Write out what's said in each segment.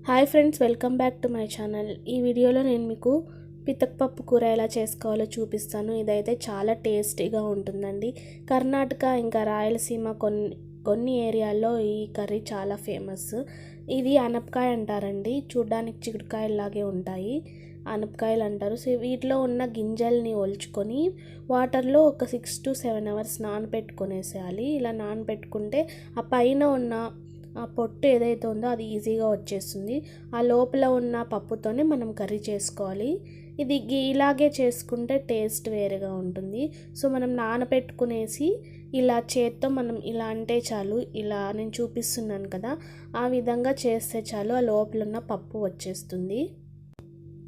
Hi friends, welcome back to my channel. ఈ వీడియోలో నేను మీకు పితకపప్పు కూర ఎలా చేసుకోవాలో చూపిస్తాను. ఇదైతే చాలా టేస్టీగా ఉంటుందండి. కర్ణాటక ఇంకా రాయలసీమ కొన్ని ఏరియాల్లో ఈ కర్రీ చాలా ఫేమస్. ఇది అనపకాయ అంటారండి. చూడ్డానికి చిక్కుడుకాయలాగే ఉంటాయి, అనపకాయలు అంటారు. సో వీటిలో ఉన్న గింజల్ని ఒలుచుకొని వాటర్లో ఒక 6 to 7 అవర్స్ నానబెట్టుకొనేసేయాలి. ఇలా నానబెట్టుకుంటే ఆ పైన ఉన్న ఆ పొట్టు ఏదైతే ఉందో అది ఈజీగా వచ్చేస్తుంది. ఆ లోపల ఉన్న పప్పుతోనే మనం కర్రీ చేసుకోవాలి. ఇది ఇలాగే చేసుకుంటే టేస్ట్ వేరేగా ఉంటుంది. సో మనం నానబెట్టుకునేసి ఇలా చేత్తో మనం ఇలా అంటే చాలు. ఇలా నేను చూపిస్తున్నాను కదా, ఆ విధంగా చేస్తే చాలు, ఆ లోపల ఉన్న పప్పు వచ్చేస్తుంది.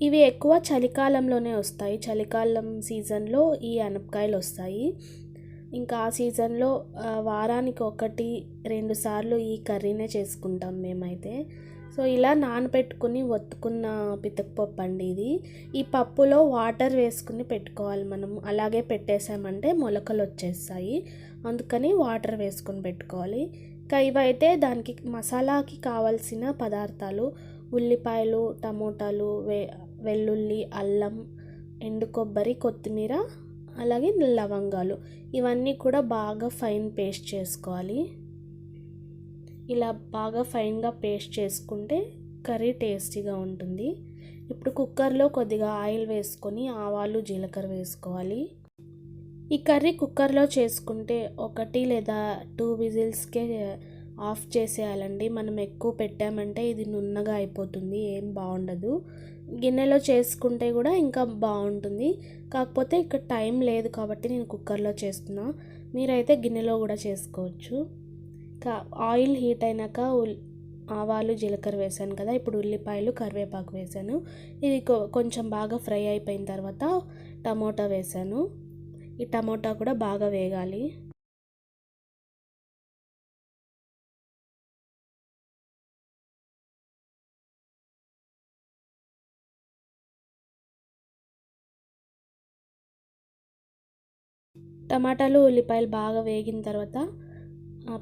ఇవి ఎక్కువ చలికాలంలోనే వస్తాయి. చలికాలం సీజన్లో ఈ అనపకాయలు వస్తాయి. ఇంకా ఆ సీజన్లో వారానికి 1-2 సార్లు ఈ కర్రీనే చేసుకుంటాం మేమైతే. సో ఇలా నానబెట్టుకుని ఒత్తుకున్న పితకపప్పు అండి ఇది. ఈ పప్పులో వాటర్ వేసుకుని పెట్టుకోవాలి మనం. అలాగే పెట్టేసామంటే మొలకలు వచ్చేస్తాయి, అందుకని వాటర్ వేసుకొని పెట్టుకోవాలి. ఇంకా ఇవైతే దానికి మసాలాకి కావాల్సిన పదార్థాలు: ఉల్లిపాయలు, టమోటాలు, వెల్లుల్లి, అల్లం, ఎండు కొబ్బరి, కొత్తిమీర, అలాగే లవంగాలు. ఇవన్నీ కూడా బాగా ఫైన్ పేస్ట్ చేసుకోవాలి. ఇలా బాగా ఫైన్గా పేస్ట్ చేసుకుంటే కర్రీ టేస్టీగా ఉంటుంది. ఇప్పుడు కుక్కర్లో కొద్దిగా ఆయిల్ వేసుకొని ఆవాలు, జీలకర్ర వేసుకోవాలి. ఈ కర్రీ కుక్కర్లో చేసుకుంటే 1 లేదా 2 విజిల్స్కే ఆఫ్ చేసేయాలండి. మనం ఎక్కువ పెట్టామంటే ఇది నున్నగా అయిపోతుంది, ఏం బాగుండదు. గిన్నెలో చేసుకుంటే కూడా ఇంకా బాగుంటుంది. కాకపోతే ఇక్కడ టైం లేదు కాబట్టి నేను కుక్కర్లో చేస్తున్నా. మీరైతే గిన్నెలో కూడా చేసుకోవచ్చు. ఆయిల్ హీట్ అయినాక ఆవాలు, జీలకర్ర వేసాను కదా, ఇప్పుడు ఉల్లిపాయలు, కరివేపాకు వేసాను. ఇది కొంచెం బాగా ఫ్రై అయిపోయిన తర్వాత టమోటా వేసాను. ఈ టమోటా కూడా బాగా వేగాలి. టమాటాలు, ఉల్లిపాయలు బాగా వేగిన తర్వాత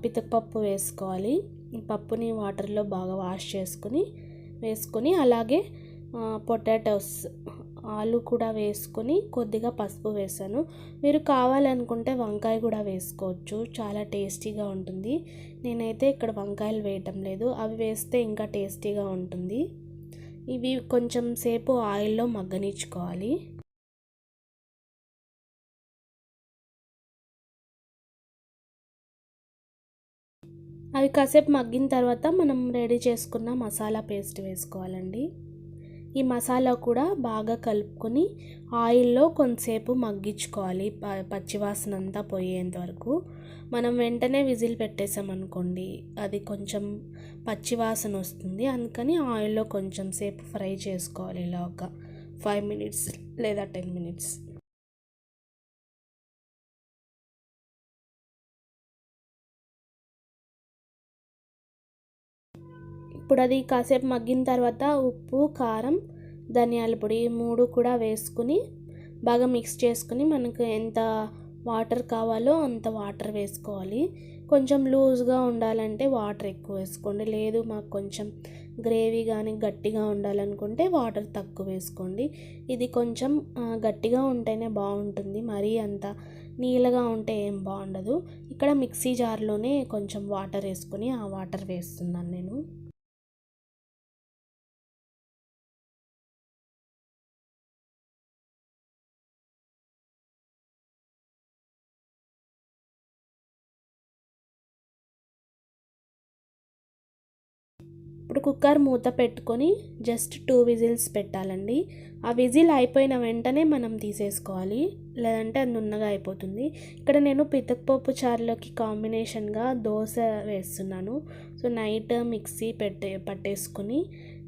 పితకపప్పు వేసుకోవాలి. ఈ పప్పుని వాటర్లో బాగా వాష్ వేసుకొని అలాగే పొటాటోస్, ఆలు కూడా వేసుకొని కొద్దిగా పసుపు వేసాను. మీరు కావాలనుకుంటే వంకాయ కూడా వేసుకోవచ్చు, చాలా టేస్టీగా ఉంటుంది. నేనైతే ఇక్కడ వంకాయలు వేయటం లేదు, అవి వేస్తే ఇంకా టేస్టీగా ఉంటుంది. ఇవి కొంచెం సేపు ఆయిల్లో మగ్గనిచ్చుకోవాలి. అవి కాసేపు మగ్గిన తర్వాత మనం రెడీ చేసుకున్న మసాలా పేస్ట్ వేసుకోవాలండి. ఈ మసాలా కూడా బాగా కలుపుకొని ఆయిల్లో కొంతసేపు మగ్గించుకోవాలి, పచ్చివాసన అంతా పోయేంత వరకు. మనం వెంటనే విజిల్ పెట్టేసామనుకోండి, అది కొంచెం పచ్చివాసన వస్తుంది. అందుకని ఆయిల్లో కొంచెం సేపు ఫ్రై చేసుకోవాలి, ఇలా ఒక 5 minutes లేదా 10 minutes. ఇప్పుడు అది కాసేపు మగ్గిన తర్వాత ఉప్పు, కారం, ధనియాల పొడి 3 కూడా వేసుకుని బాగా మిక్స్ చేసుకుని మనకు ఎంత వాటర్ కావాలో అంత వాటర్ వేసుకోవాలి. కొంచెం లూజ్గా ఉండాలంటే వాటర్ ఎక్కువ వేసుకోండి, లేదు మాకు కొంచెం గ్రేవీ కానీ గట్టిగా ఉండాలనుకుంటే వాటర్ తక్కువ వేసుకోండి. ఇది కొంచెం గట్టిగా ఉంటేనే బాగుంటుంది, మరీ అంత నీళ్ళగా ఉంటే ఏం బాగుండదు. ఇక్కడ మిక్సీ జార్లోనే కొంచెం వాటర్ వేసుకొని ఆ వాటర్ వేస్తున్నాను నేను. ఇప్పుడు కుక్కర్ మూత పెట్టుకొని జస్ట్ 2 విజిల్స్ పెట్టాలండి. ఆ విజిల్ అయిపోయిన వెంటనే మనం తీసేసుకోవాలి, లేదంటే అది నున్నగా అయిపోతుంది. ఇక్కడ నేను పితకపప్పు చారులోకి కాంబినేషన్గా దోశ వేస్తున్నాను. సో నైట్ మిక్సీ పట్టేసుకొని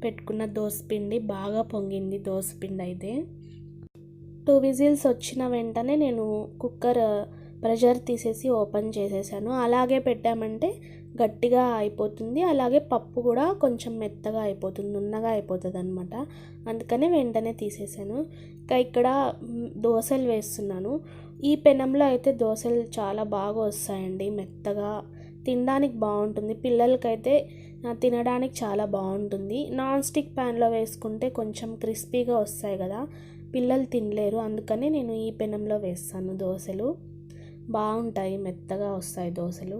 పెట్టుకున్న దోసపిండి బాగా పొంగింది. దోసపిండి అయితే 2 విజిల్స్ వచ్చిన వెంటనే నేను కుక్కర్ ప్రెషర్ తీసేసి ఓపెన్ చేసేసాను. అలాగే పెట్టామంటే గట్టిగా అయిపోతుంది, అలాగే పప్పు కూడా కొంచెం మెత్తగా అయిపోతుంది, నున్నగా అయిపోతుంది అనమాట. అందుకని వెంటనే తీసేసాను. ఇంకా ఇక్కడ దోశలు వేస్తున్నాను. ఈ పెనంలో అయితే దోశలు చాలా బాగా వస్తాయండి, మెత్తగా, తినడానికి బాగుంటుంది. పిల్లలకైతే తినడానికి చాలా బాగుంటుంది. నాన్ స్టిక్ ప్యాన్లో వేసుకుంటే కొంచెం క్రిస్పీగా వస్తాయి కదా, పిల్లలు తినలేరు. అందుకని నేను ఈ పెనంలో వేస్తాను దోశలు. బాగుంటాయి, మెత్తగా వస్తాయి దోశలు.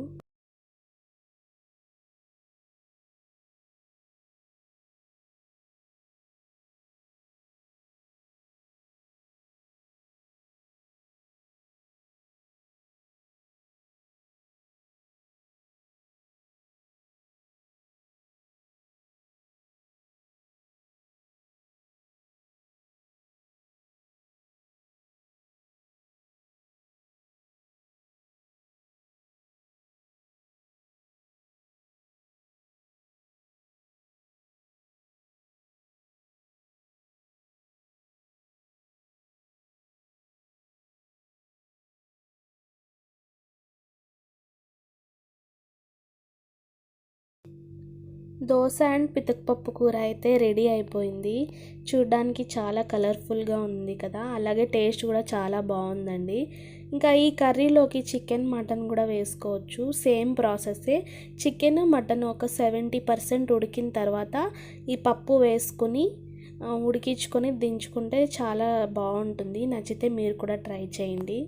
దోశ అండ్ పితకపప్పు కూర అయితే రెడీ అయిపోయింది. చూడ్డానికి చాలా కలర్ఫుల్గా ఉంది కదా, అలాగే టేస్ట్ కూడా చాలా బాగుందండి. ఇంకా ఈ కర్రీలోకి చికెన్ మటన్ కూడా వేసుకోవచ్చు, సేమ్ ప్రాసెస్సే. చికెన్ మటన్ ఒక 70% ఉడికిన తర్వాత ఈ పప్పు వేసుకొని ఉడికించుకొని దించుకుంటే చాలా బాగుంటుంది. నచ్చితే మీరు కూడా ట్రై చేయండి.